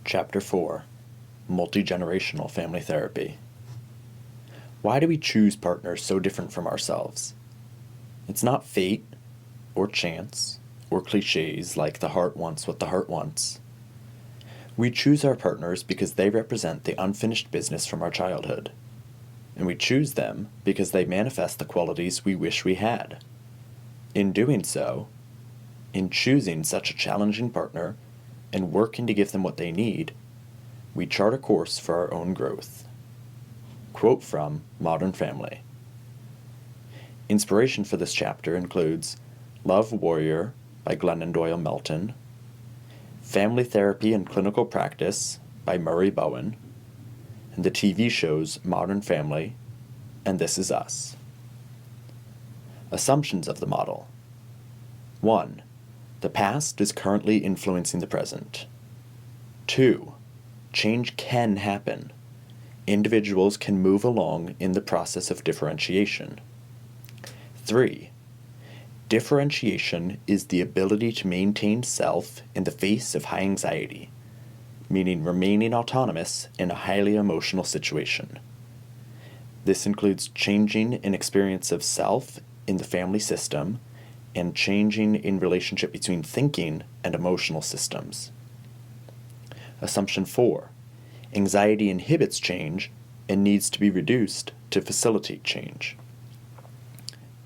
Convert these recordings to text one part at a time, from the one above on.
Chapter 4 Multigenerational Family Therapy. Why do we choose partners so different from ourselves? It's not fate, or chance, or cliches like the heart wants what the heart wants. We choose our partners because they represent the unfinished business from our childhood. And we choose them because they manifest the qualities we wish we had. In doing so, in choosing such a challenging partner, and working to give them what they need, we chart a course for our own growth. Quote from Modern Family. Inspiration for this chapter includes Love Warrior by Glennon Doyle Melton, Family Therapy and Clinical Practice by Murray Bowen, and the TV shows Modern Family and This Is Us. Assumptions of the model. 1. The past is currently influencing the present. 2. Change can happen. Individuals can move along in the process of differentiation. 3. Differentiation is the ability to maintain self in the face of high anxiety, meaning remaining autonomous in a highly emotional situation. This includes changing an experience of self in the family system and changing in relationship between thinking and emotional systems. Assumption 4. Anxiety inhibits change and needs to be reduced to facilitate change.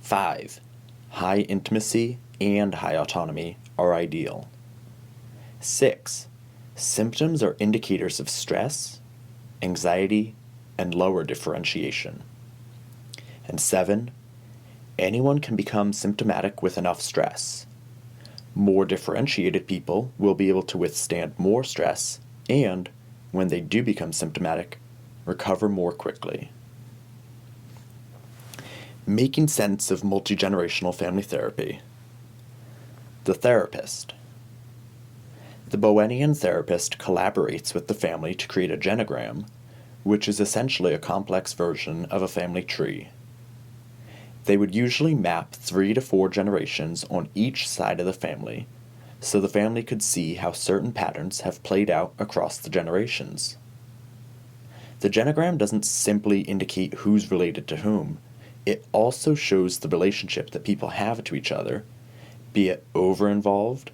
5. High intimacy and high autonomy are ideal. 6. Symptoms are indicators of stress, anxiety, and lower differentiation. And 7. Anyone can become symptomatic with enough stress. More differentiated people will be able to withstand more stress and, when they do become symptomatic, recover more quickly. Making sense of multigenerational family therapy. The therapist. The Bowenian therapist collaborates with the family to create a genogram, which is essentially a complex version of a family tree. They would usually map 3 to 4 generations on each side of the family, so the family could see how certain patterns have played out across the generations. The genogram doesn't simply indicate who's related to whom, it also shows the relationship that people have to each other, be it over-involved,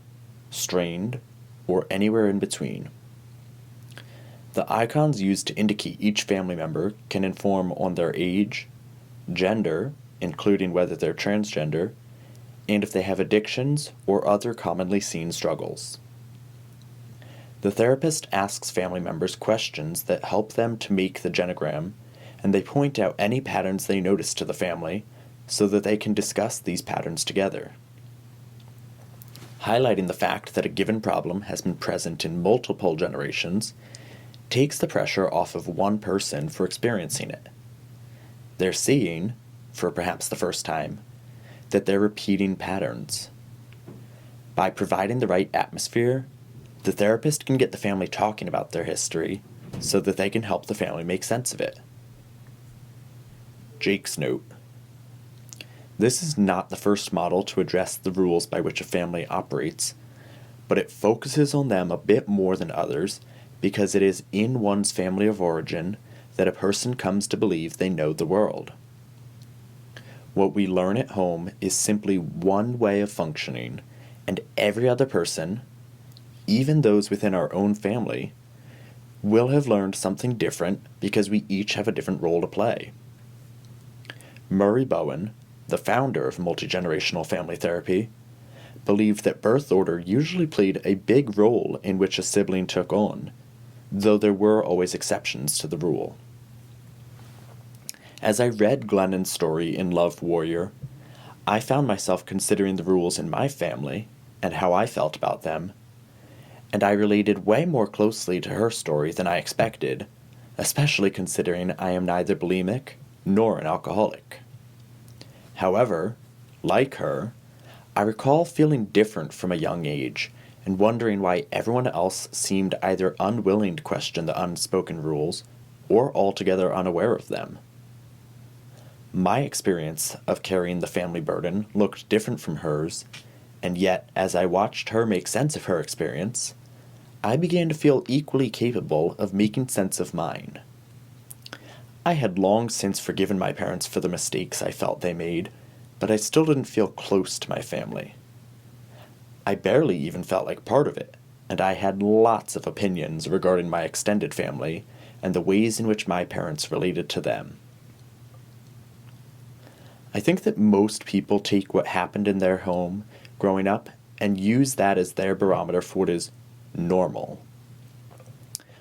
strained, or anywhere in between. The icons used to indicate each family member can inform on their age, gender, including whether they're transgender, and if they have addictions or other commonly seen struggles. The therapist asks family members questions that help them to make the genogram, and they point out any patterns they notice to the family so that they can discuss these patterns together. Highlighting the fact that a given problem has been present in multiple generations takes the pressure off of one person for experiencing it. They're seeing, for perhaps the first time, that they're repeating patterns. By providing the right atmosphere, the therapist can get the family talking about their history so that they can help the family make sense of it. Jake's note. This is not the first model to address the rules by which a family operates, but it focuses on them a bit more than others because it is in one's family of origin that a person comes to believe they know the world. What we learn at home is simply one way of functioning, and every other person, even those within our own family, will have learned something different because we each have a different role to play. Murray Bowen, the founder of multigenerational family therapy, believed that birth order usually played a big role in which a sibling took on, though there were always exceptions to the rule. As I read Glennon's story in Love Warrior, I found myself considering the rules in my family and how I felt about them, and I related way more closely to her story than I expected, especially considering I am neither bulimic nor an alcoholic. However, like her, I recall feeling different from a young age and wondering why everyone else seemed either unwilling to question the unspoken rules or altogether unaware of them. My experience of carrying the family burden looked different from hers, and yet, as I watched her make sense of her experience, I began to feel equally capable of making sense of mine. I had long since forgiven my parents for the mistakes I felt they made, but I still didn't feel close to my family. I barely even felt like part of it, and I had lots of opinions regarding my extended family and the ways in which my parents related to them. I think that most people take what happened in their home growing up and use that as their barometer for what is normal.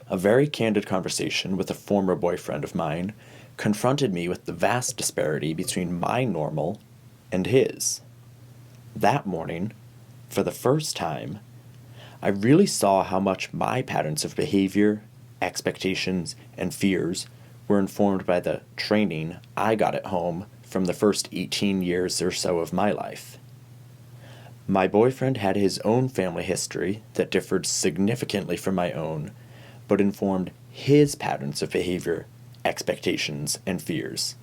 A very candid conversation with a former boyfriend of mine confronted me with the vast disparity between my normal and his. That morning, for the first time, I really saw how much my patterns of behavior, expectations, and fears were informed by the training I got at home from the first 18 years or so of my life. My boyfriend had his own family history that differed significantly from my own, but informed his patterns of behavior, expectations, and fears.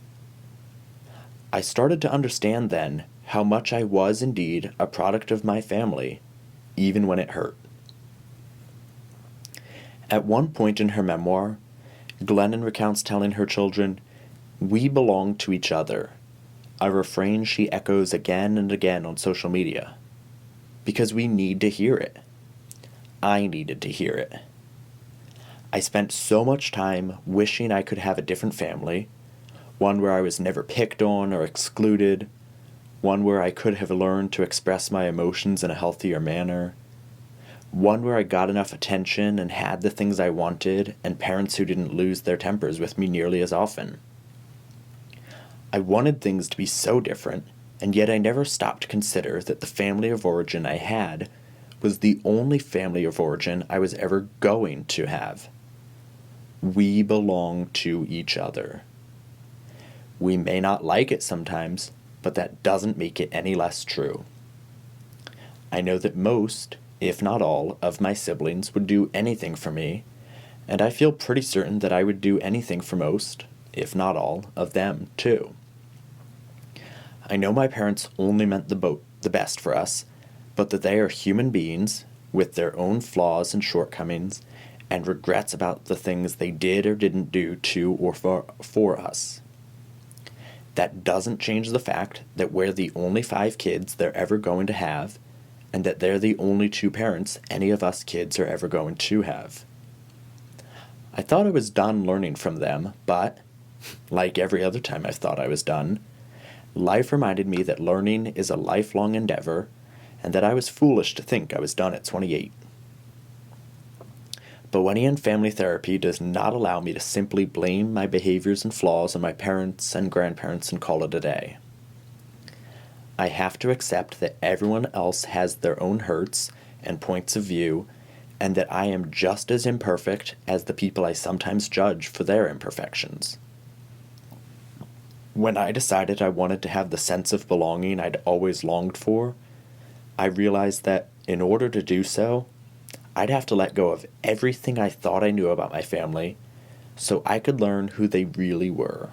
I started to understand then how much I was indeed a product of my family, even when it hurt. At one point in her memoir, Glennon recounts telling her children, "We belong to each other," a refrain she echoes again and again on social media, because we need to hear it. I needed to hear it. I spent so much time wishing I could have a different family, one where I was never picked on or excluded, one where I could have learned to express my emotions in a healthier manner, one where I got enough attention and had the things I wanted, and parents who didn't lose their tempers with me nearly as often. I wanted things to be so different, and yet I never stopped to consider that the family of origin I had was the only family of origin I was ever going to have. We belong to each other. We may not like it sometimes, but that doesn't make it any less true. I know that most, if not all, of my siblings would do anything for me, and I feel pretty certain that I would do anything for most, if not all, of them too. I know my parents only meant the best for us, but that they are human beings with their own flaws and shortcomings and regrets about the things they did or didn't do to or for us. That doesn't change the fact that we're the only 5 kids they're ever going to have, and that they're the only 2 parents any of us kids are ever going to have. I thought I was done learning from them, but, like every other time I thought I was done, life reminded me that learning is a lifelong endeavor, and that I was foolish to think I was done at 28. Bowenian family therapy does not allow me to simply blame my behaviors and flaws on my parents and grandparents and call it a day. I have to accept that everyone else has their own hurts and points of view, and that I am just as imperfect as the people I sometimes judge for their imperfections. When I decided I wanted to have the sense of belonging I'd always longed for, I realized that in order to do so, I'd have to let go of everything I thought I knew about my family so I could learn who they really were.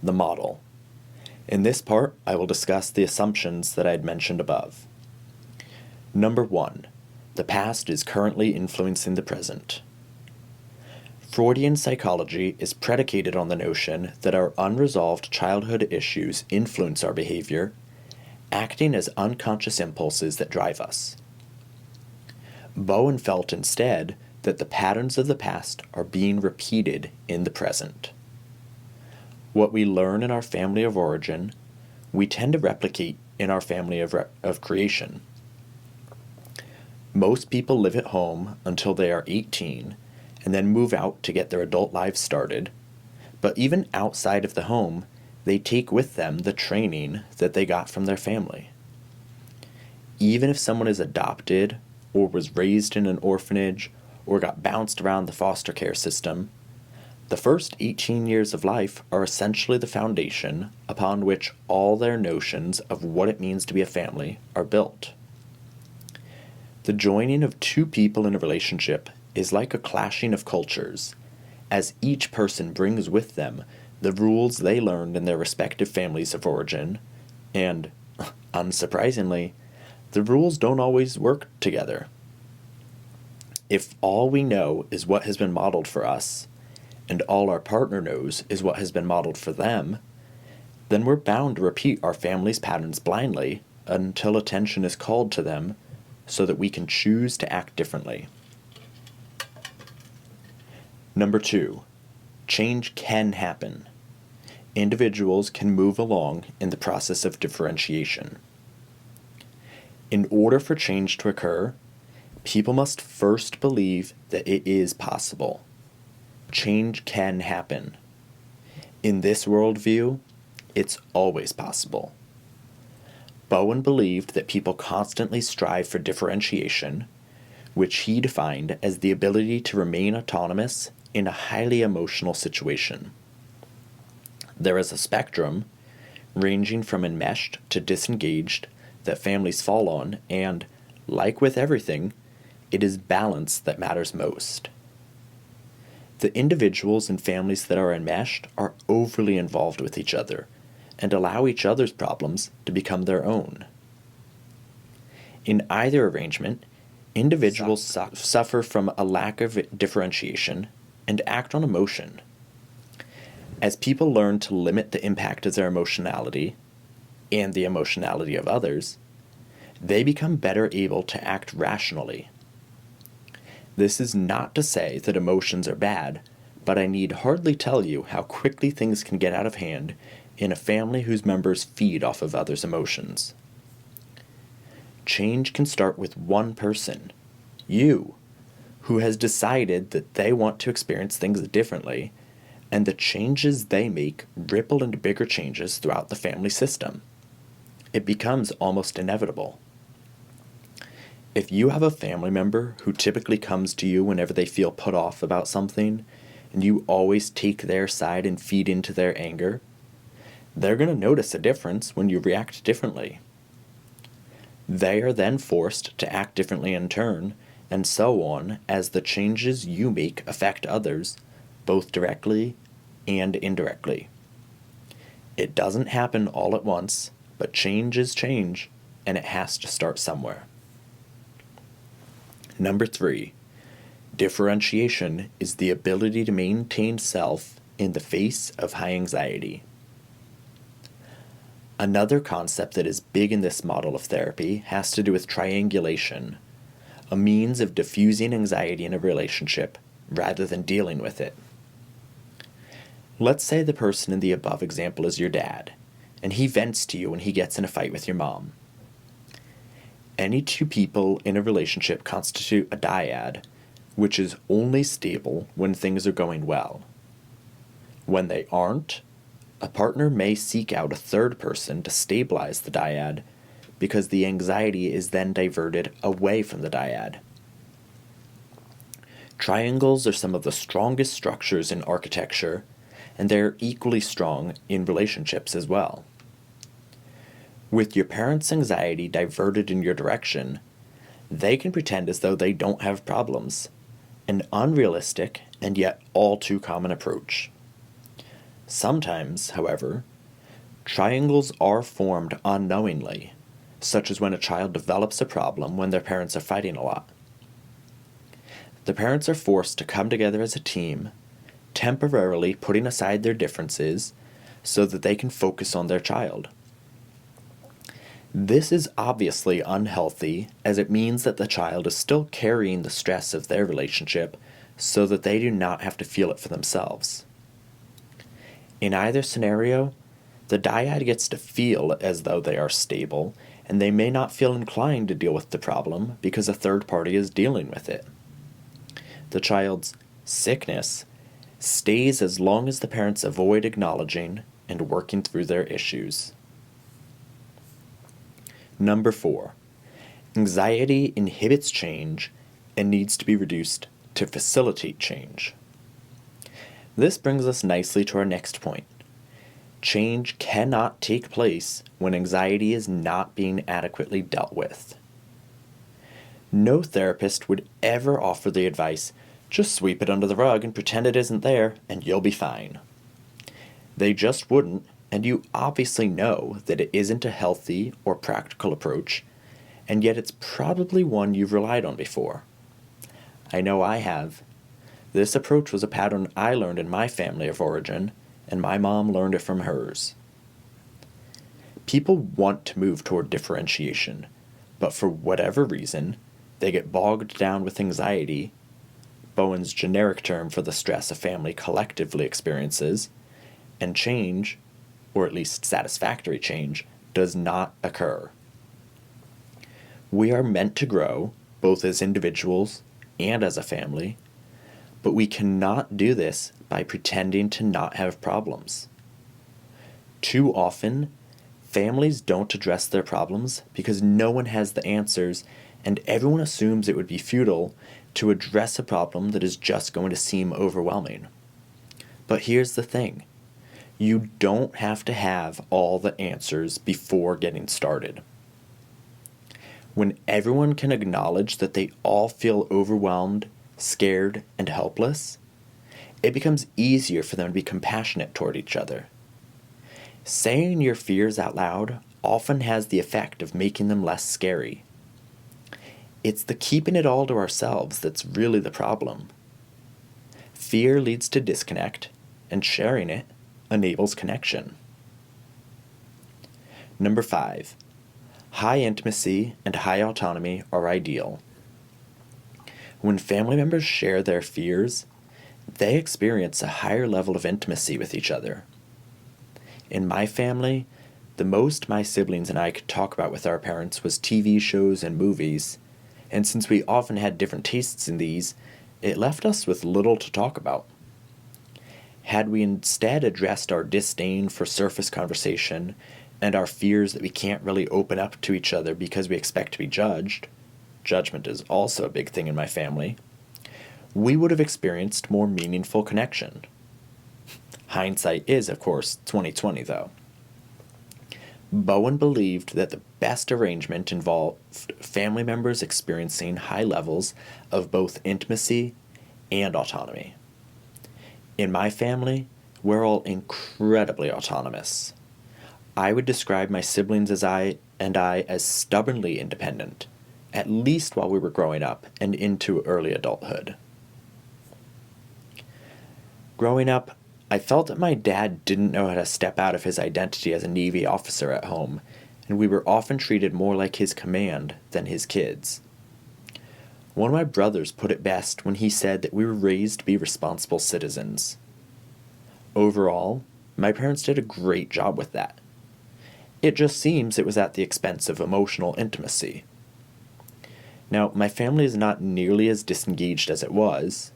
The model. In this part, I will discuss the assumptions that I had mentioned above. Number 1. The past is currently influencing the present. Freudian psychology is predicated on the notion that our unresolved childhood issues influence our behavior, acting as unconscious impulses that drive us. Bowen felt instead that the patterns of the past are being repeated in the present. What we learn in our family of origin, we tend to replicate in our family of creation. Most people live at home until they are 18 and then move out to get their adult lives started, but even outside of the home, they take with them the training that they got from their family. Even if someone is adopted or was raised in an orphanage or got bounced around the foster care system, the first 18 years of life are essentially the foundation upon which all their notions of what it means to be a family are built. The joining of 2 people in a relationship is like a clashing of cultures, as each person brings with them the rules they learned in their respective families of origin, and, unsurprisingly, the rules don't always work together. If all we know is what has been modeled for us, and all our partner knows is what has been modeled for them, then we're bound to repeat our family's patterns blindly until attention is called to them so that we can choose to act differently. Number 2, change can happen. Individuals can move along in the process of differentiation. In order for change to occur, people must first believe that it is possible. Change can happen. In this worldview, it's always possible. Bowen believed that people constantly strive for differentiation, which he defined as the ability to remain autonomous in a highly emotional situation. There is a spectrum, ranging from enmeshed to disengaged, that families fall on, and, like with everything, it is balance that matters most. The individuals and families that are enmeshed are overly involved with each other and allow each other's problems to become their own. In either arrangement, individuals suffer from a lack of differentiation and act on emotion. As people learn to limit the impact of their emotionality and the emotionality of others, they become better able to act rationally. This is not to say that emotions are bad, but I need hardly tell you how quickly things can get out of hand in a family whose members feed off of others' emotions. Change can start with one person, you, who has decided that they want to experience things differently, and the changes they make ripple into bigger changes throughout the family system. It becomes almost inevitable. If you have a family member who typically comes to you whenever they feel put off about something, and you always take their side and feed into their anger, they're going to notice a difference when you react differently. They are then forced to act differently in turn, and so on as the changes you make affect others, both directly and indirectly. It doesn't happen all at once, but change is change, and it has to start somewhere. Number 3, differentiation is the ability to maintain self in the face of high anxiety. Another concept that is big in this model of therapy has to do with triangulation, a means of diffusing anxiety in a relationship rather than dealing with it. Let's say the person in the above example is your dad, and he vents to you when he gets in a fight with your mom. Any two people in a relationship constitute a dyad, which is only stable when things are going well. When they aren't, a partner may seek out a third person to stabilize the dyad because the anxiety is then diverted away from the dyad. Triangles are some of the strongest structures in architecture, and they're equally strong in relationships as well. With your parents' anxiety diverted in your direction, they can pretend as though they don't have problems, an unrealistic and yet all too common approach. Sometimes, however, triangles are formed unknowingly, such as when a child develops a problem when their parents are fighting a lot. The parents are forced to come together as a team, temporarily putting aside their differences so that they can focus on their child. This is obviously unhealthy, as it means that the child is still carrying the stress of their relationship so that they do not have to feel it for themselves. In either scenario, the dyad gets to feel as though they are stable, and they may not feel inclined to deal with the problem because a third party is dealing with it. The child's sickness stays as long as the parents avoid acknowledging and working through their issues. Number 4, anxiety inhibits change and needs to be reduced to facilitate change. This brings us nicely to our next point. Change cannot take place when anxiety is not being adequately dealt with. No therapist would ever offer the advice, just sweep it under the rug and pretend it isn't there, and you'll be fine. They just wouldn't, and you obviously know that it isn't a healthy or practical approach, and yet it's probably one you've relied on before. I know I have. This approach was a pattern I learned in my family of origin, and my mom learned it from hers. People want to move toward differentiation, but for whatever reason, they get bogged down with anxiety, Bowen's generic term for the stress a family collectively experiences, and change, or at least satisfactory change, does not occur. We are meant to grow, both as individuals and as a family, but we cannot do this by pretending to not have problems. Too often, families don't address their problems because no one has the answers, and everyone assumes it would be futile to address a problem that is just going to seem overwhelming. But here's the thing. You don't have to have all the answers before getting started. When everyone can acknowledge that they all feel overwhelmed, scared, and helpless, it becomes easier for them to be compassionate toward each other. Saying your fears out loud often has the effect of making them less scary. It's the keeping it all to ourselves that's really the problem. Fear leads to disconnect, and sharing it enables connection. Number 5. High intimacy and high autonomy are ideal. When family members share their fears, they experience a higher level of intimacy with each other. In my family, the most my siblings and I could talk about with our parents was TV shows and movies, and since we often had different tastes in these, it left us with little to talk about. Had we instead addressed our disdain for surface conversation and our fears that we can't really open up to each other because we expect to be judged, judgment is also a big thing in my family, we would have experienced more meaningful connection. Hindsight is, of course, 20/20 though. Bowen believed that the best arrangement involved family members experiencing high levels of both intimacy and autonomy. In my family, we're all incredibly autonomous. I would describe my siblings as as stubbornly independent, at least while we were growing up and into early adulthood. Growing up, I felt that my dad didn't know how to step out of his identity as a Navy officer at home, and we were often treated more like his command than his kids. One of my brothers put it best when he said that we were raised to be responsible citizens. Overall, my parents did a great job with that. It just seems it was at the expense of emotional intimacy. Now, my family is not nearly as disengaged as it was,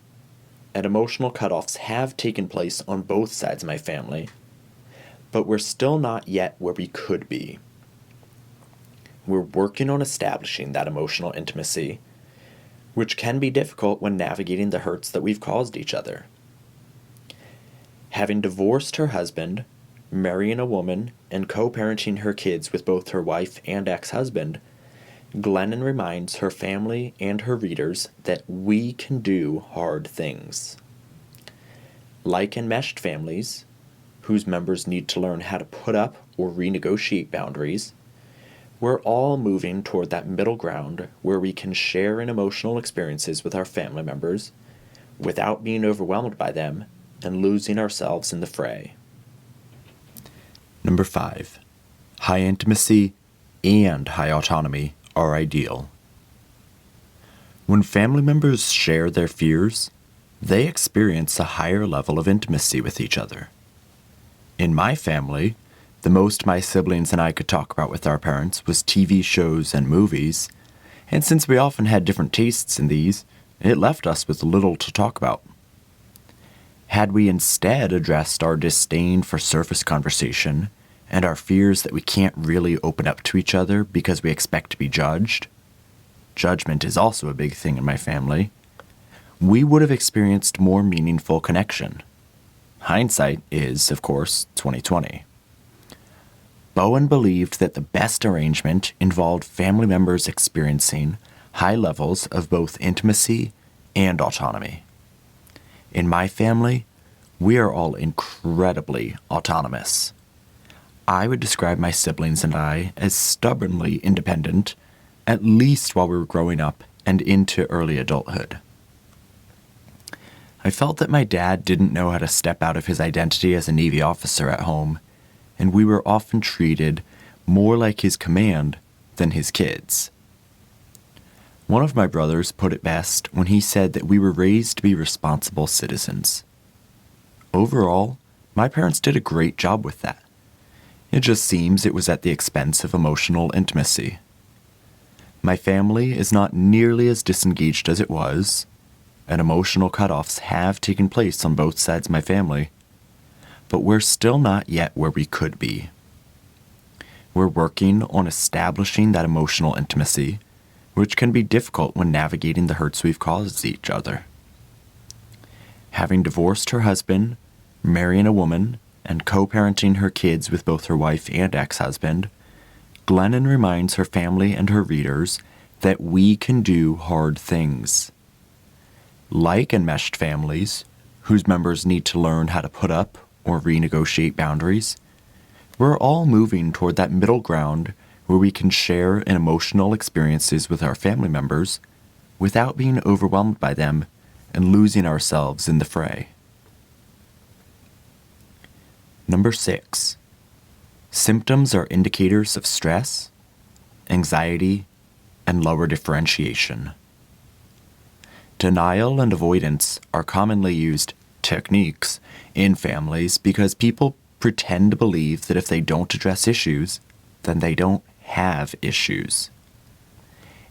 and emotional cutoffs have taken place on both sides of my family, but we're still not yet where we could be. We're working on establishing that emotional intimacy, which can be difficult when navigating the hurts that we've caused each other. Having divorced her husband, marrying a woman, and co-parenting her kids with both her wife and ex-husband, Glennon reminds her family and her readers that we can do hard things. Like enmeshed families, whose members need to learn how to put up or renegotiate boundaries, we're all moving toward that middle ground where we can share in emotional experiences with our family members without being overwhelmed by them and losing ourselves in the fray. Number 5. High intimacy and high autonomy are ideal. When family members share their fears, they experience a higher level of intimacy with each other. In my family, the most my siblings and I could talk about with our parents was TV shows and movies, and since we often had different tastes in these, it left us with little to talk about. Had we instead addressed our disdain for surface conversation and our fears that we can't really open up to each other because we expect to be judged, judgment is also a big thing in my family, we would have experienced more meaningful connection. Hindsight is, of course, 20/20. Bowen believed that the best arrangement involved family members experiencing high levels of both intimacy and autonomy. In my family, we are all incredibly autonomous. I would describe my siblings and I as stubbornly independent, at least while we were growing up and into early adulthood. I felt that my dad didn't know how to step out of his identity as a Navy officer at home, and we were often treated more like his command than his kids. One of my brothers put it best when he said that we were raised to be responsible citizens. Overall, my parents did a great job with that. It just seems it was at the expense of emotional intimacy. My family is not nearly as disengaged as it was, and emotional cutoffs have taken place on both sides of my family, but we're still not yet where we could be. We're working on establishing that emotional intimacy, which can be difficult when navigating the hurts we've caused each other. Having divorced her husband, marrying a woman, and co-parenting her kids with both her wife and ex-husband, Glennon reminds her family and her readers that we can do hard things. Like enmeshed families, whose members need to learn how to put up or renegotiate boundaries, we're all moving toward that middle ground where we can share in emotional experiences with our family members without being overwhelmed by them and losing ourselves in the fray. Number 6. Symptoms are indicators of stress, anxiety, and lower differentiation. Denial and avoidance are commonly used techniques in families because people pretend to believe that if they don't address issues, then they don't have issues.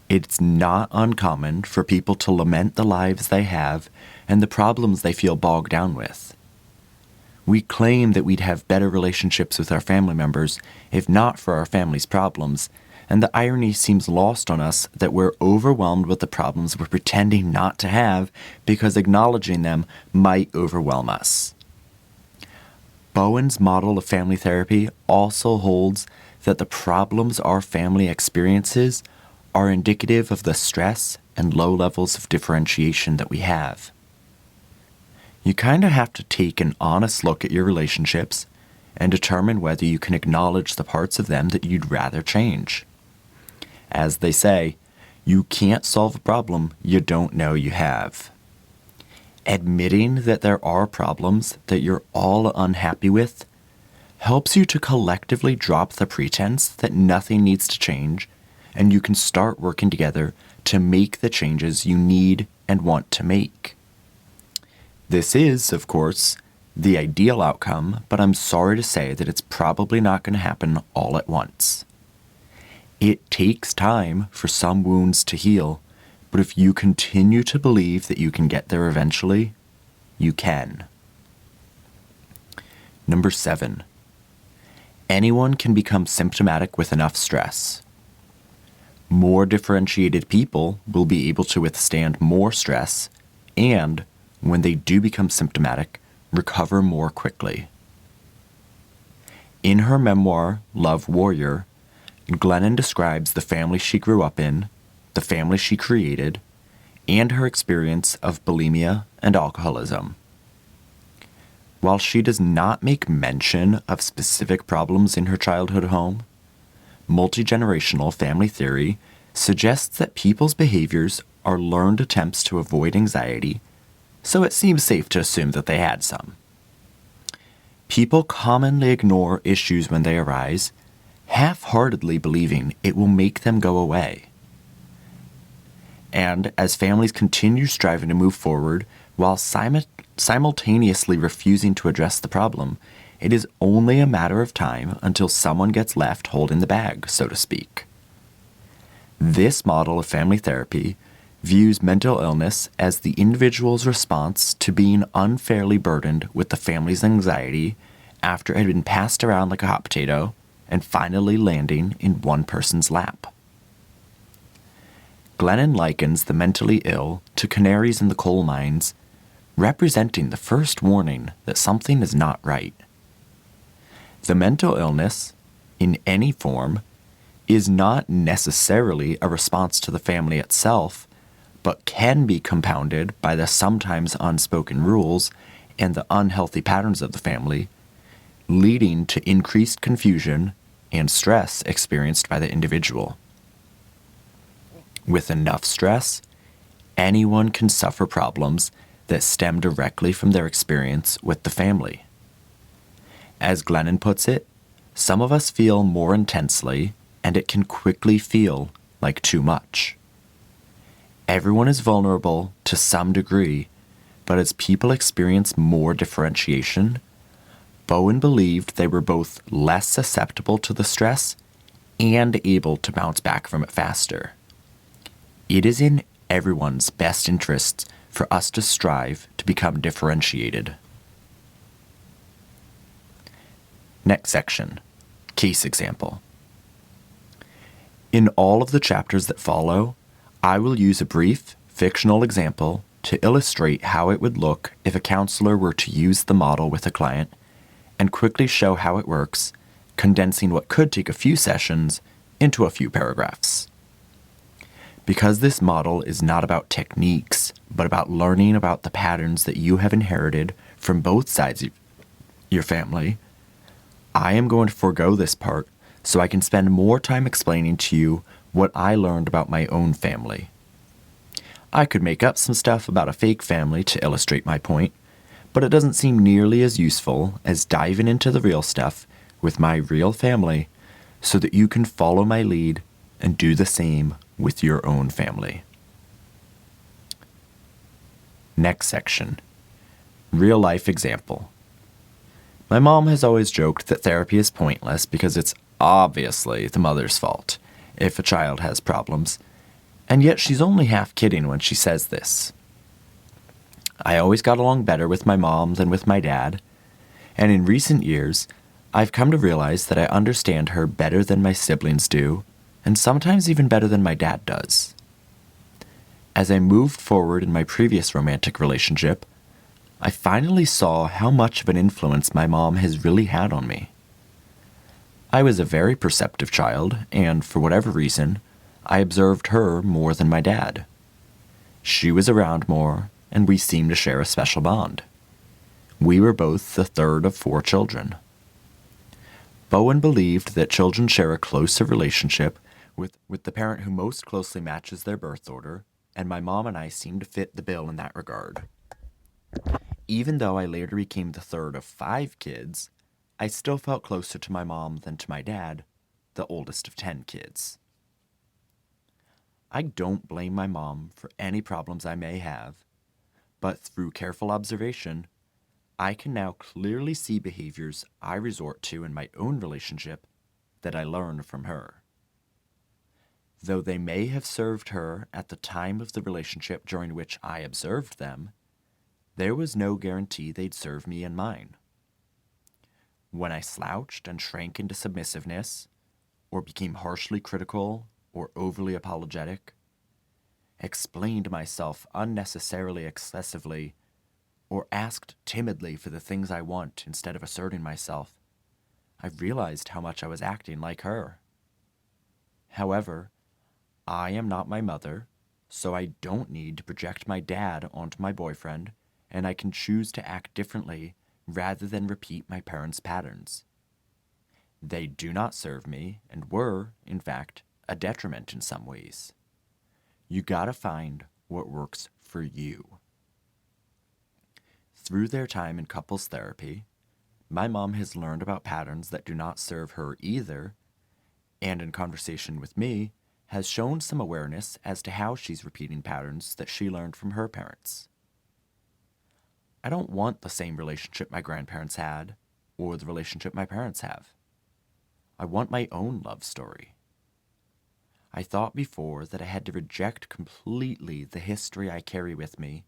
It's not uncommon for people to lament the lives they have and the problems they feel bogged down with. We claim that we'd have better relationships with our family members if not for our family's problems, and the irony seems lost on us that we're overwhelmed with the problems we're pretending not to have because acknowledging them might overwhelm us. Bowen's model of family therapy also holds that the problems our family experiences are indicative of the stress and low levels of differentiation that we have. You kind of have to take an honest look at your relationships and determine whether you can acknowledge the parts of them that you'd rather change. As they say, you can't solve a problem you don't know you have. Admitting that there are problems that you're all unhappy with helps you to collectively drop the pretense that nothing needs to change, and you can start working together to make the changes you need and want to make. This is, of course, the ideal outcome, but I'm sorry to say that it's probably not going to happen all at once. It takes time for some wounds to heal, but if you continue to believe that you can get there eventually, you can. Number 7. Anyone can become symptomatic with enough stress. More differentiated people will be able to withstand more stress and, when they do become symptomatic, recover more quickly. In her memoir, Love Warrior, Glennon describes the family she grew up in, the family she created, and her experience of bulimia and alcoholism. While she does not make mention of specific problems in her childhood home, multigenerational family theory suggests that people's behaviors are learned attempts to avoid anxiety, so it seems safe to assume that they had some. People commonly ignore issues when they arise, half-heartedly believing it will make them go away. And as families continue striving to move forward while simultaneously refusing to address the problem, it is only a matter of time until someone gets left holding the bag, so to speak. This model of family therapy views mental illness as the individual's response to being unfairly burdened with the family's anxiety after it had been passed around like a hot potato and finally landing in one person's lap. Glennon likens the mentally ill to canaries in the coal mines, representing the first warning that something is not right. The mental illness, in any form, is not necessarily a response to the family itself, but can be compounded by the sometimes unspoken rules and the unhealthy patterns of the family, leading to increased confusion and stress experienced by the individual. With enough stress, anyone can suffer problems that stem directly from their experience with the family. As Glennon puts it, some of us feel more intensely, and it can quickly feel like too much. Everyone is vulnerable to some degree, but as people experience more differentiation, Bowen believed they were both less susceptible to the stress and able to bounce back from it faster. It is in everyone's best interests for us to strive to become differentiated. Next section, case example. In all of the chapters that follow, I will use a brief, fictional example to illustrate how it would look if a counselor were to use the model with a client and quickly show how it works, condensing what could take a few sessions into a few paragraphs. Because this model is not about techniques, but about learning about the patterns that you have inherited from both sides of your family, I am going to forego this part so I can spend more time explaining to you what I learned about my own family. I could make up some stuff about a fake family to illustrate my point, but it doesn't seem nearly as useful as diving into the real stuff with my real family so that you can follow my lead and do the same with your own family. Next section, real life example. My mom has always joked that therapy is pointless because it's obviously the mother's fault if a child has problems, and yet she's only half kidding when she says this. I always got along better with my mom than with my dad, and in recent years, I've come to realize that I understand her better than my siblings do, and sometimes even better than my dad does. As I moved forward in my previous romantic relationship, I finally saw how much of an influence my mom has really had on me. I was a very perceptive child, and for whatever reason, I observed her more than my dad. She was around more, and we seemed to share a special bond. We were both the third of 4 children. Bowen believed that children share a closer relationship with the parent who most closely matches their birth order, and my mom and I seemed to fit the bill in that regard. Even though I later became the third of 5 kids, I still felt closer to my mom than to my dad, the oldest of 10 kids. I don't blame my mom for any problems I may have, but through careful observation, I can now clearly see behaviors I resort to in my own relationship that I learned from her. Though they may have served her at the time of the relationship during which I observed them, there was no guarantee they'd serve me and mine. When I slouched and shrank into submissiveness, or became harshly critical or overly apologetic, explained myself unnecessarily excessively, or asked timidly for the things I want instead of asserting myself, I realized how much I was acting like her. However, I am not my mother, so I don't need to project my dad onto my boyfriend, and I can choose to act differently rather than repeat my parents' patterns. They do not serve me and were, in fact, a detriment in some ways. You gotta find what works for you. Through their time in couples therapy, my mom has learned about patterns that do not serve her either, and in conversation with me, has shown some awareness as to how she's repeating patterns that she learned from her parents. I don't want the same relationship my grandparents had, or the relationship my parents have. I want my own love story. I thought before that I had to reject completely the history I carry with me,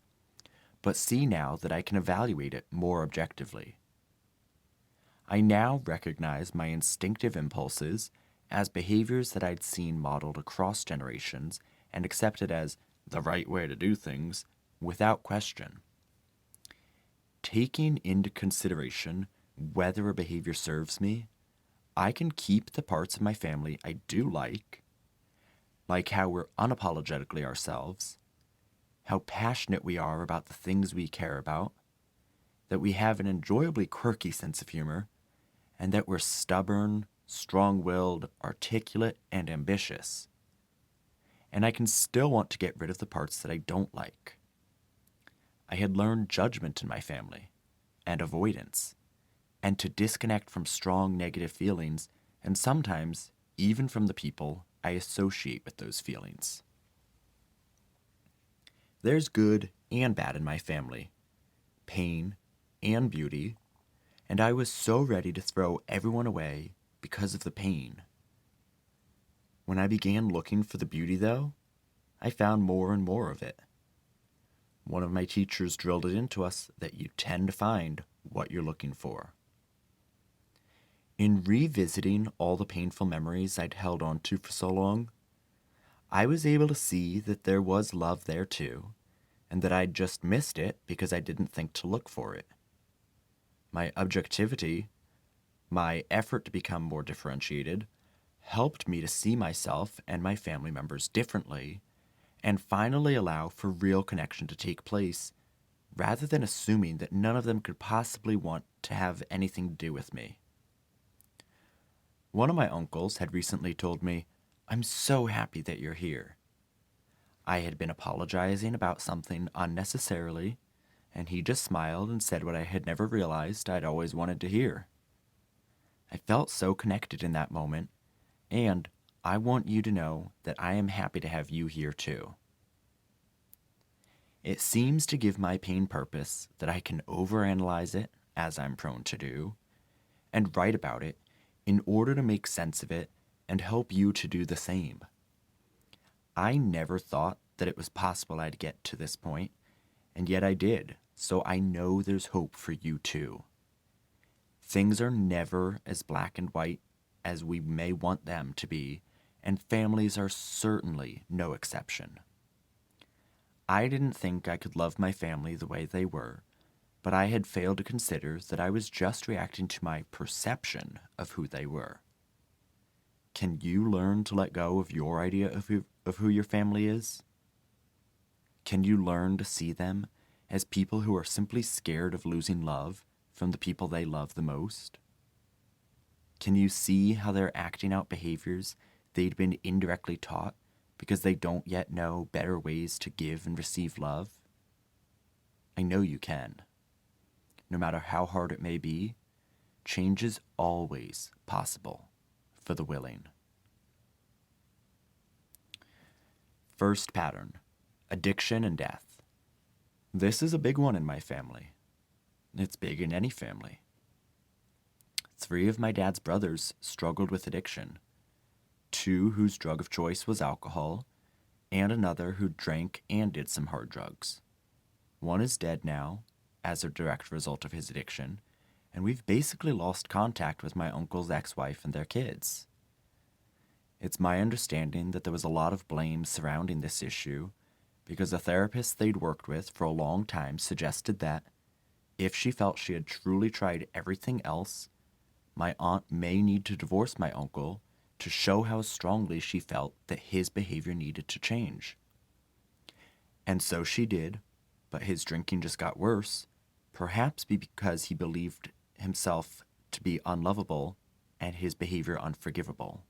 but see now that I can evaluate it more objectively. I now recognize my instinctive impulses as behaviors that I'd seen modeled across generations and accepted as the right way to do things without question. Taking into consideration whether a behavior serves me, I can keep the parts of my family I do like how we're unapologetically ourselves, how passionate we are about the things we care about, that we have an enjoyably quirky sense of humor, and that we're stubborn, strong-willed, articulate, and ambitious. And I can still want to get rid of the parts that I don't like. I had learned judgment in my family, and avoidance, and to disconnect from strong negative feelings, and sometimes even from the people I associate with those feelings. There's good and bad in my family, pain and beauty, and I was so ready to throw everyone away because of the pain. When I began looking for the beauty, though, I found more and more of it. One of my teachers drilled it into us that you tend to find what you're looking for. In revisiting all the painful memories I'd held on to for so long, I was able to see that there was love there too, and that I'd just missed it because I didn't think to look for it. My objectivity, my effort to become more differentiated, helped me to see myself and my family members differently and finally allow for real connection to take place rather than assuming that none of them could possibly want to have anything to do with me. One of my uncles had recently told me, "I'm so happy that you're here." I had been apologizing about something unnecessarily, and he just smiled and said what I had never realized I'd always wanted to hear. I felt so connected in that moment, and I want you to know that I am happy to have you here too. It seems to give my pain purpose that I can overanalyze it, as I'm prone to do, and write about it in order to make sense of it and help you to do the same. I never thought that it was possible I'd get to this point, and yet I did, so I know there's hope for you too. Things are never as black and white as we may want them to be, and families are certainly no exception. I didn't think I could love my family the way they were, but I had failed to consider that I was just reacting to my perception of who they were. Can you learn to let go of your idea of who your family is? Can you learn to see them as people who are simply scared of losing love from the people they love the most? Can you see how they're acting out behaviors they'd been indirectly taught because they don't yet know better ways to give and receive love? I know you can. No matter how hard it may be, change is always possible for the willing. First pattern, addiction and death. This is a big one in my family. It's big in any family. 3 of my dad's brothers struggled with addiction, 2 whose drug of choice was alcohol, and another who drank and did some hard drugs. One is dead now, as a direct result of his addiction, and we've basically lost contact with my uncle's ex-wife and their kids. It's my understanding that there was a lot of blame surrounding this issue because a therapist they'd worked with for a long time suggested that, if she felt she had truly tried everything else, my aunt may need to divorce my uncle to show how strongly she felt that his behavior needed to change. And so she did, but his drinking just got worse, perhaps because he believed himself to be unlovable and his behavior unforgivable.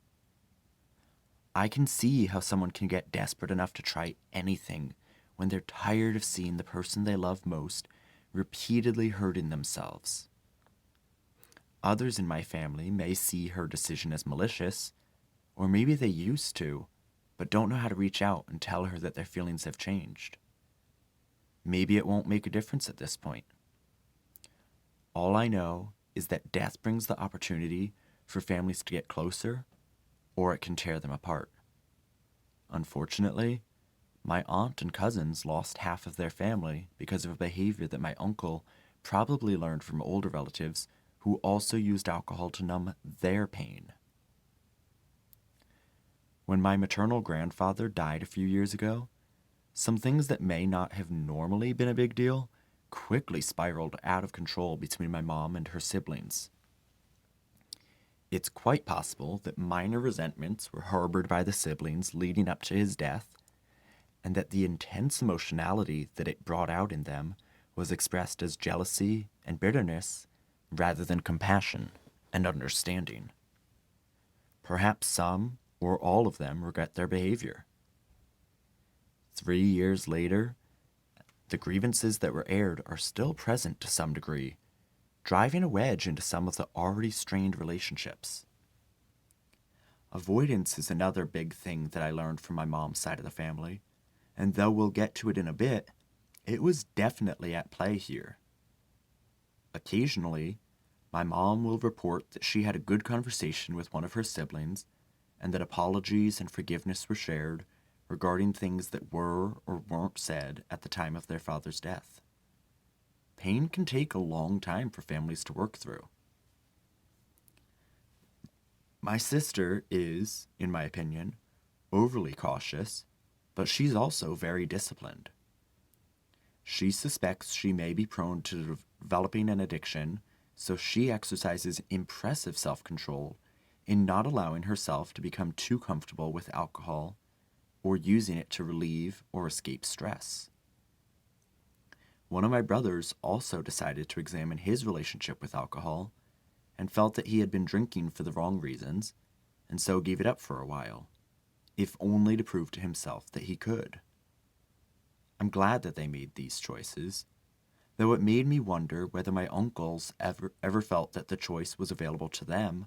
I can see how someone can get desperate enough to try anything when they're tired of seeing the person they love most repeatedly hurting themselves. Others in my family may see her decision as malicious, or maybe they used to, but don't know how to reach out and tell her that their feelings have changed. Maybe it won't make a difference at this point. All I know is that death brings the opportunity for families to get closer, or it can tear them apart. Unfortunately, my aunt and cousins lost half of their family because of a behavior that my uncle probably learned from older relatives who also used alcohol to numb their pain. When my maternal grandfather died a few years ago, some things that may not have normally been a big deal quickly spiraled out of control between my mom and her siblings. It's quite possible that minor resentments were harbored by the siblings leading up to his death, and that the intense emotionality that it brought out in them was expressed as jealousy and bitterness rather than compassion and understanding. Perhaps some or all of them regret their behavior. 3 years later, The grievances that were aired are still present to some degree, driving a wedge into some of the already strained relationships. Avoidance is another big thing that I learned from my mom's side of the family, and though we'll get to it in a bit, it was definitely at play here. Occasionally, my mom will report that she had a good conversation with one of her siblings and that apologies and forgiveness were shared regarding things that were or weren't said at the time of their father's death. Pain can take a long time for families to work through. My sister is, in my opinion, overly cautious, but she's also very disciplined. She suspects she may be prone to developing an addiction, so she exercises impressive self-control in not allowing herself to become too comfortable with alcohol or using it to relieve or escape stress. One of my brothers also decided to examine his relationship with alcohol and felt that he had been drinking for the wrong reasons, and so gave it up for a while, if only to prove to himself that he could. I'm glad that they made these choices, though it made me wonder whether my uncles ever felt that the choice was available to them,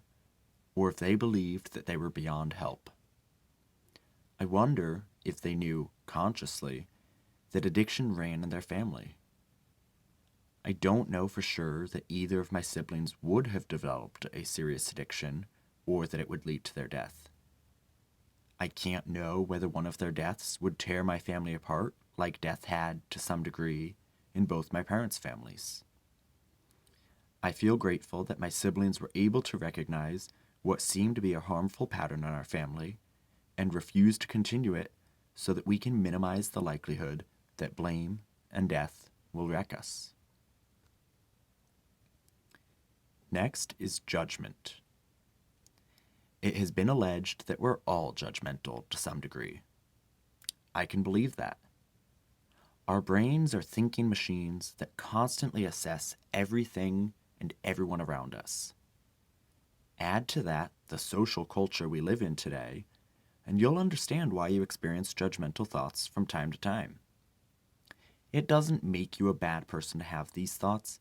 or if they believed that they were beyond help. I wonder if they knew, consciously, that addiction ran in their family. I don't know for sure that either of my siblings would have developed a serious addiction or that it would lead to their death. I can't know whether one of their deaths would tear my family apart like death had to some degree in both my parents' families. I feel grateful that my siblings were able to recognize what seemed to be a harmful pattern in our family and refuse to continue it so that we can minimize the likelihood that blame and death will wreck us. Next is judgment. It has been alleged that we're all judgmental to some degree. I can believe that. Our brains are thinking machines that constantly assess everything and everyone around us. Add to that the social culture we live in today, and you'll understand why you experience judgmental thoughts from time to time. It doesn't make you a bad person to have these thoughts,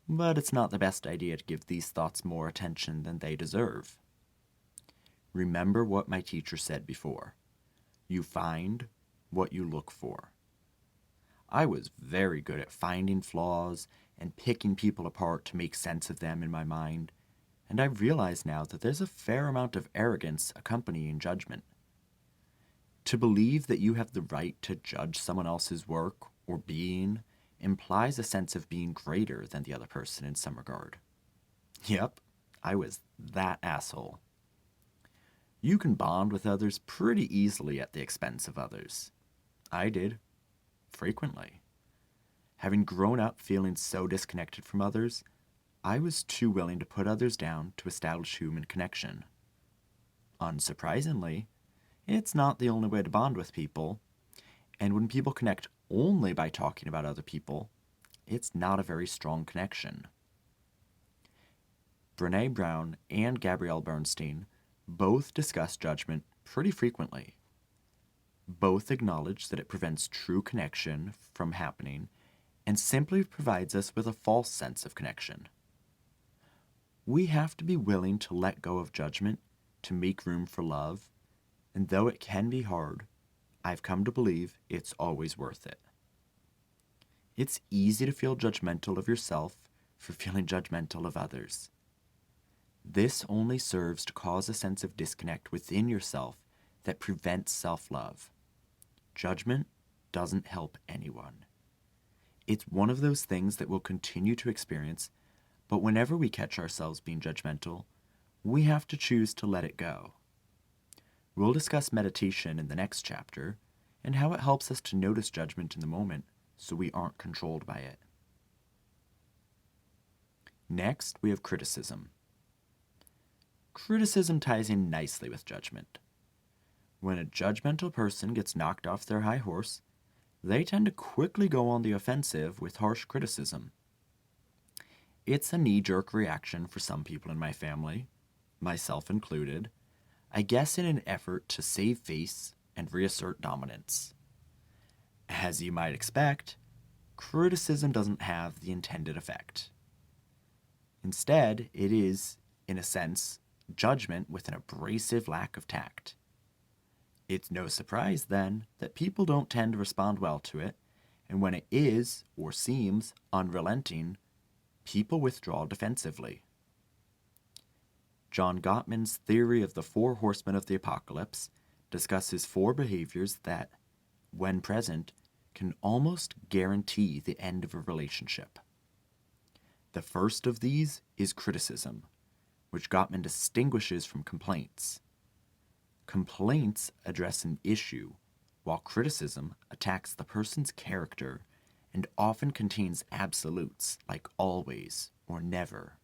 but it's not the best idea to give these thoughts more attention than they deserve. Remember what my teacher said before. You find what you look for. I was very good at finding flaws and picking people apart to make sense of them in my mind, and I realize now that there's a fair amount of arrogance accompanying judgment. To believe that you have the right to judge someone else's work or being implies a sense of being greater than the other person in some regard. Yep, I was that asshole. You can bond with others pretty easily at the expense of others. I did, frequently. Having grown up feeling so disconnected from others, I was too willing to put others down to establish human connection. Unsurprisingly, it's not the only way to bond with people, and when people connect only by talking about other people, it's not a very strong connection. Brené Brown and Gabrielle Bernstein both discuss judgment pretty frequently. Both acknowledge that it prevents true connection from happening and simply provides us with a false sense of connection. We have to be willing to let go of judgment to make room for love, and though it can be hard, I've come to believe it's always worth it. It's easy to feel judgmental of yourself for feeling judgmental of others. This only serves to cause a sense of disconnect within yourself that prevents self-love. Judgment doesn't help anyone. It's one of those things that we'll continue to experience, but whenever we catch ourselves being judgmental, we have to choose to let it go. We'll discuss meditation in the next chapter and how it helps us to notice judgment in the moment so we aren't controlled by it. Next, we have criticism. Criticism ties in nicely with judgment. When a judgmental person gets knocked off their high horse, they tend to quickly go on the offensive with harsh criticism. It's a knee-jerk reaction for some people in my family, myself included, I guess in an effort to save face and reassert dominance. As you might expect, criticism doesn't have the intended effect. Instead, it is, in a sense, judgment with an abrasive lack of tact. It's no surprise, then, that people don't tend to respond well to it, and when it is, or seems, unrelenting, people withdraw defensively. John Gottman's theory of the four horsemen of the apocalypse discusses four behaviors that, when present, can almost guarantee the end of a relationship. The first of these is criticism, which Gottman distinguishes from complaints. Complaints address an issue, while criticism attacks the person's character and often contains absolutes like always or never.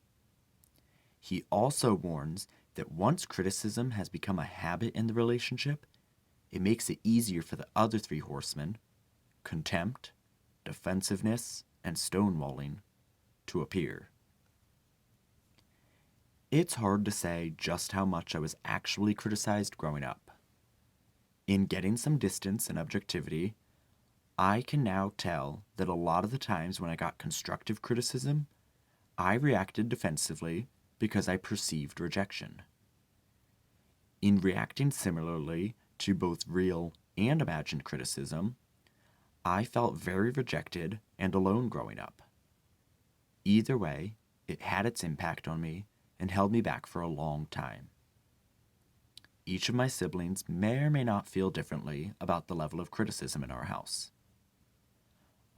He also warns that once criticism has become a habit in the relationship, it makes it easier for the other three horsemen, contempt, defensiveness, and stonewalling, to appear. It's hard to say just how much I was actually criticized growing up. In getting some distance and objectivity, I can now tell that a lot of the times when I got constructive criticism, I reacted defensively because I perceived rejection. In reacting similarly to both real and imagined criticism, I felt very rejected and alone growing up. Either way, it had its impact on me and held me back for a long time. Each of my siblings may or may not feel differently about the level of criticism in our house.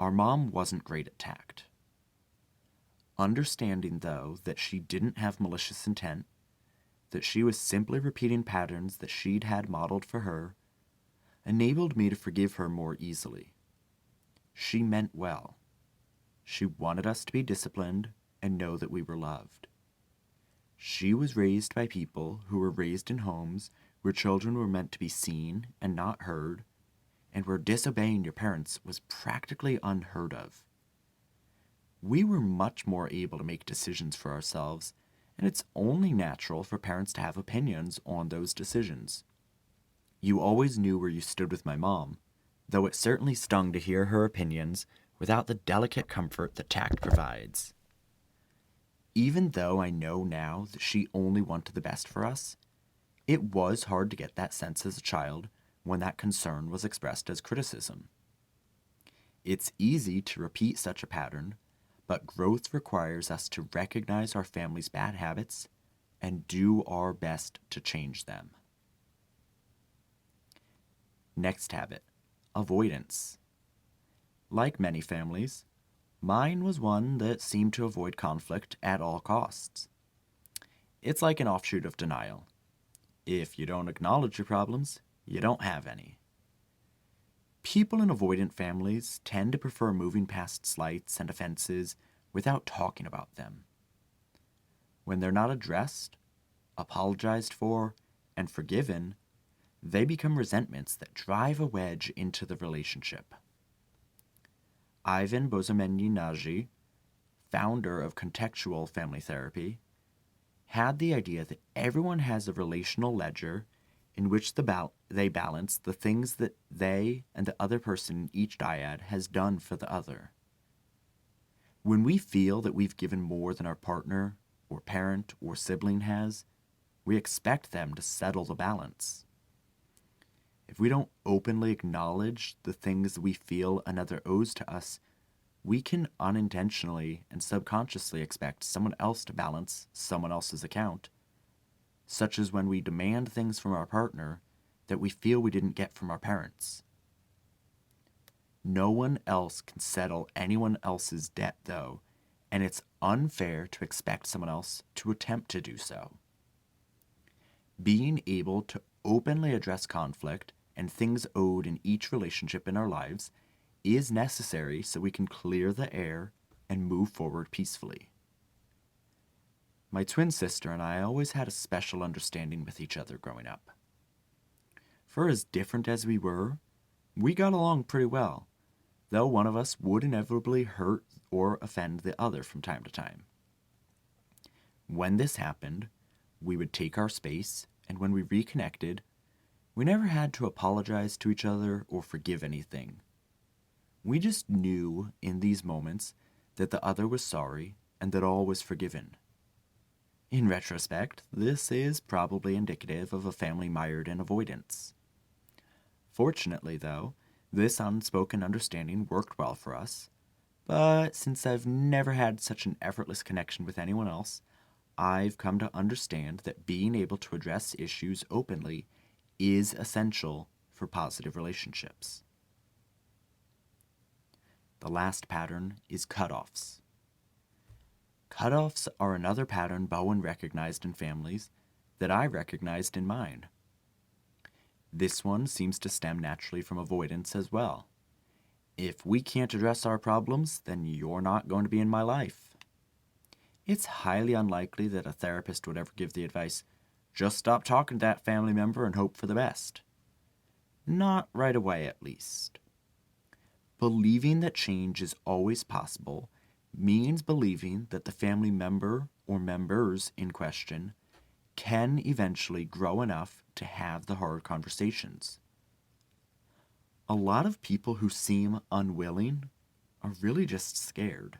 Our mom wasn't great at tact. Understanding, though, that she didn't have malicious intent, that she was simply repeating patterns that she'd had modeled for her, enabled me to forgive her more easily. She meant well. She wanted us to be disciplined and know that we were loved. She was raised by people who were raised in homes where children were meant to be seen and not heard, and where disobeying your parents was practically unheard of. We were much more able to make decisions for ourselves, and it's only natural for parents to have opinions on those decisions. You always knew where you stood with my mom, though it certainly stung to hear her opinions without the delicate comfort that tact provides. Even though I know now that she only wanted the best for us, it was hard to get that sense as a child when that concern was expressed as criticism. It's easy to repeat such a pattern, but growth requires us to recognize our family's bad habits and do our best to change them. Next habit, avoidance. Like many families, mine was one that seemed to avoid conflict at all costs. It's like an offshoot of denial. If you don't acknowledge your problems, you don't have any. People in avoidant families tend to prefer moving past slights and offenses without talking about them. When they're not addressed, apologized for, and forgiven, they become resentments that drive a wedge into the relationship. Ivan Bozomenyi-Nagy, founder of contextual family therapy, had the idea that everyone has a relational ledger in which they balance the things that they and the other person in each dyad has done for the other. When we feel that we've given more than our partner or parent or sibling has, we expect them to settle the balance. If we don't openly acknowledge the things we feel another owes to us, we can unintentionally and subconsciously expect someone else to balance someone else's account, such as when we demand things from our partner that we feel we didn't get from our parents. No one else can settle anyone else's debt, though, and it's unfair to expect someone else to attempt to do so. Being able to openly address conflict and things owed in each relationship in our lives is necessary so we can clear the air and move forward peacefully. My twin sister and I always had a special understanding with each other growing up. For as different as we were, we got along pretty well, though one of us would inevitably hurt or offend the other from time to time. When this happened, we would take our space, and when we reconnected, we never had to apologize to each other or forgive anything. We just knew in these moments that the other was sorry and that all was forgiven. In retrospect, this is probably indicative of a family mired in avoidance. Fortunately, though, this unspoken understanding worked well for us, but since I've never had such an effortless connection with anyone else, I've come to understand that being able to address issues openly is essential for positive relationships. The last pattern is cutoffs. Cutoffs are another pattern Bowen recognized in families that I recognized in mine. This one seems to stem naturally from avoidance as well. If we can't address our problems, then you're not going to be in my life. It's highly unlikely that a therapist would ever give the advice, just stop talking to that family member and hope for the best. Not right away, at least. Believing that change is always possible means believing that the family member or members in question can eventually grow enough to have the hard conversations. A lot of people who seem unwilling are really just scared.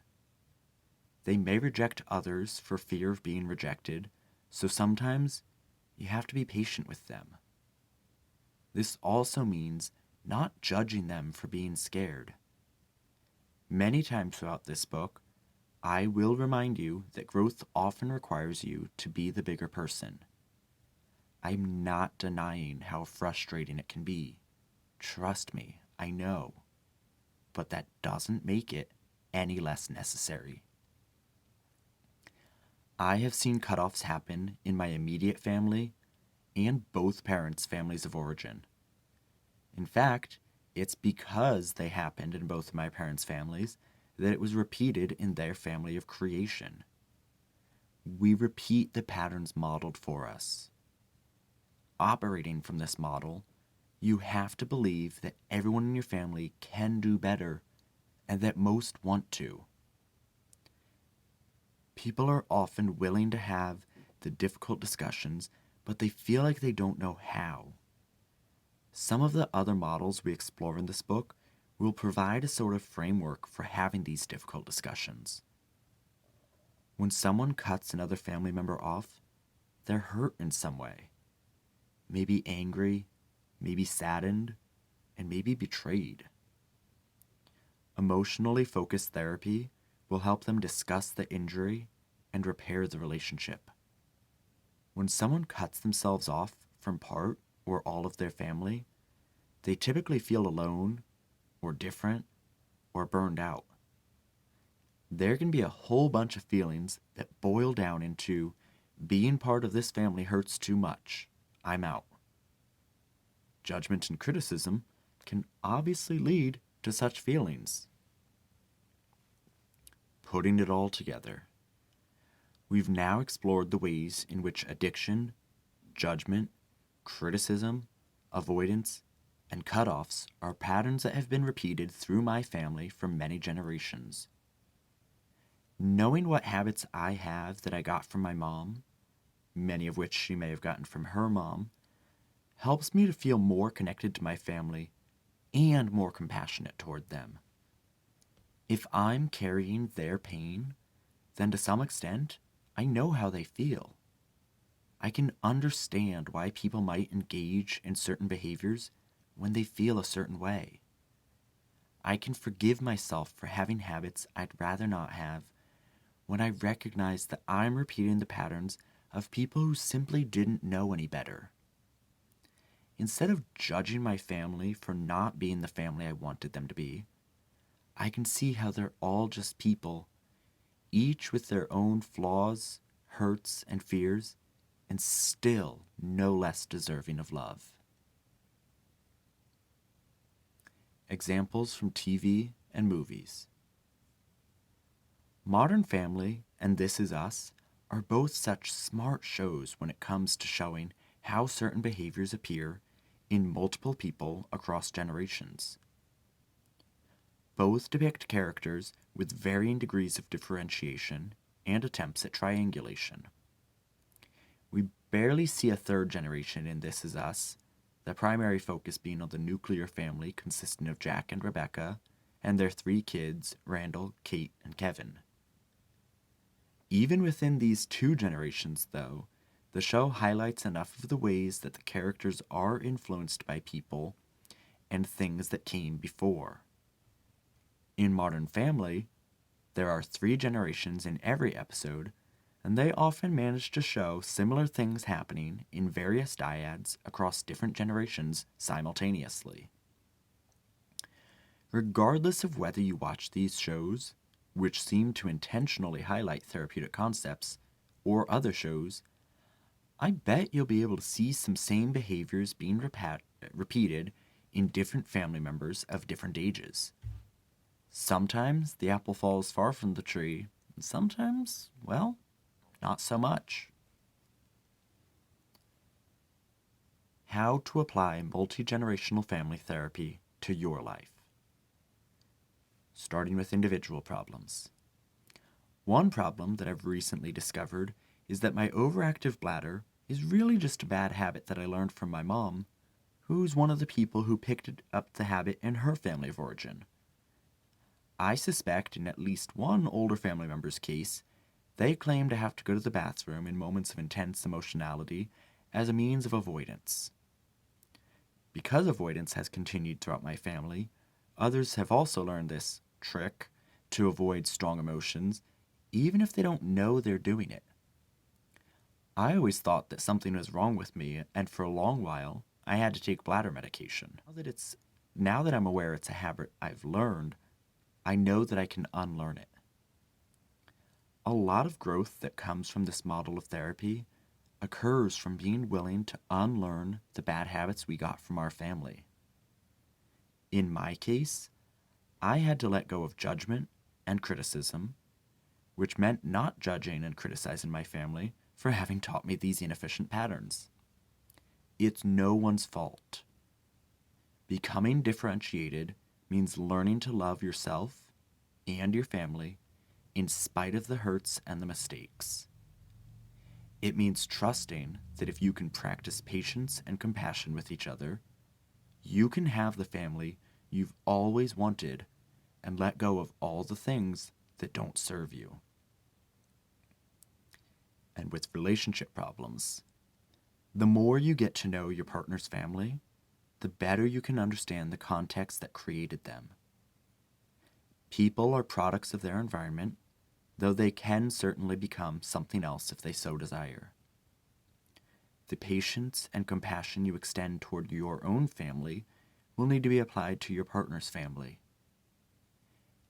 They may reject others for fear of being rejected, so sometimes you have to be patient with them. This also means not judging them for being scared. Many times throughout this book, I will remind you that growth often requires you to be the bigger person. I'm not denying how frustrating it can be. Trust me, I know. But that doesn't make it any less necessary. I have seen cutoffs happen in my immediate family and both parents' families of origin. In fact, it's because they happened in both of my parents' families that it was repeated in their family of creation. We repeat the patterns modeled for us. Operating from this model, you have to believe that everyone in your family can do better and that most want to. People are often willing to have the difficult discussions, but they feel like they don't know how. Some of the other models we explore in this book will provide a sort of framework for having these difficult discussions. When someone cuts another family member off, they're hurt in some way. Maybe angry, maybe saddened, and maybe betrayed. Emotionally focused therapy will help them discuss the injury and repair the relationship. When someone cuts themselves off from part or all of their family, they typically feel alone or different or burned out. There can be a whole bunch of feelings that boil down into being part of this family hurts too much. I'm out. Judgment and criticism can obviously lead to such feelings. Putting it all together, we've now explored the ways in which addiction, judgment, criticism, avoidance, and cutoffs are patterns that have been repeated through my family for many generations. Knowing what habits I have that I got from my mom, many of which she may have gotten from her mom, helps me to feel more connected to my family and more compassionate toward them. If I'm carrying their pain, then to some extent, I know how they feel. I can understand why people might engage in certain behaviors when they feel a certain way. I can forgive myself for having habits I'd rather not have when I recognize that I'm repeating the patterns of people who simply didn't know any better. Instead of judging my family for not being the family I wanted them to be, I can see how they're all just people, each with their own flaws, hurts, and fears, and still no less deserving of love. Examples from TV and movies. Modern Family and This Is Us are both such smart shows when it comes to showing how certain behaviors appear in multiple people across generations. Both depict characters with varying degrees of differentiation and attempts at triangulation. We barely see a third generation in This Is Us, the primary focus being on the nuclear family consisting of Jack and Rebecca, and their 3 kids, Randall, Kate, and Kevin. Even within these 2 generations, though, the show highlights enough of the ways that the characters are influenced by people and things that came before. In Modern Family, there are 3 generations in every episode, and they often manage to show similar things happening in various dyads across different generations simultaneously. Regardless of whether you watch these shows, which seem to intentionally highlight therapeutic concepts, or other shows, I bet you'll be able to see some same behaviors being repeated in different family members of different ages. Sometimes the apple falls far from the tree, and sometimes, well, not so much. How to apply multi-generational family therapy to your life. Starting with individual problems. One problem that I've recently discovered is that my overactive bladder is really just a bad habit that I learned from my mom, who's one of the people who picked up the habit in her family of origin. I suspect in at least one older family member's case, they claim to have to go to the bathroom in moments of intense emotionality as a means of avoidance. Because avoidance has continued throughout my family, others have also learned this trick to avoid strong emotions, even if they don't know they're doing it. I always thought that something was wrong with me, and for a long while, I had to take bladder medication. Now that I'm aware it's a habit I've learned, I know that I can unlearn it. A lot of growth that comes from this model of therapy occurs from being willing to unlearn the bad habits we got from our family. In my case, I had to let go of judgment and criticism, which meant not judging and criticizing my family for having taught me these inefficient patterns. It's no one's fault. Becoming differentiated means learning to love yourself and your family in spite of the hurts and the mistakes. It means trusting that if you can practice patience and compassion with each other, you can have the family you've always wanted and let go of all the things that don't serve you. And with relationship problems, the more you get to know your partner's family, the better you can understand the context that created them. People are products of their environment, though they can certainly become something else if they so desire. The patience and compassion you extend toward your own family will need to be applied to your partner's family.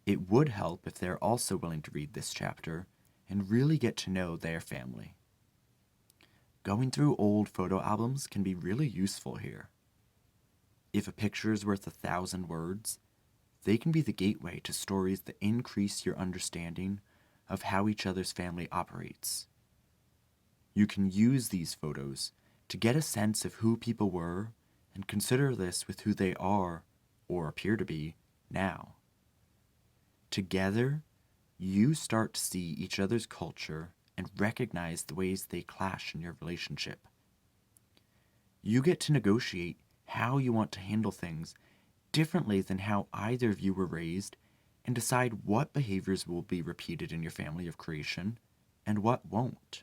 It would help if they're also willing to read this chapter and really get to know their family. Going through old photo albums can be really useful here. If a picture is worth 1,000 words, they can be the gateway to stories that increase your understanding of how each other's family operates. You can use these photos to get a sense of who people were and consider this with who they are, or appear to be, now. Together, you start to see each other's culture and recognize the ways they clash in your relationship. You get to negotiate how you want to handle things differently than how either of you were raised, and decide what behaviors will be repeated in your family of creation and what won't.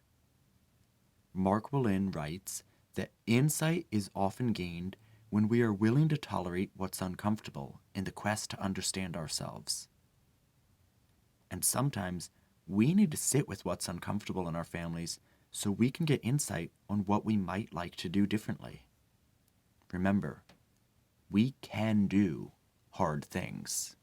Mark Willin writes that insight is often gained when we are willing to tolerate what's uncomfortable in the quest to understand ourselves. And sometimes we need to sit with what's uncomfortable in our families so we can get insight on what we might like to do differently. Remember, we can do hard things.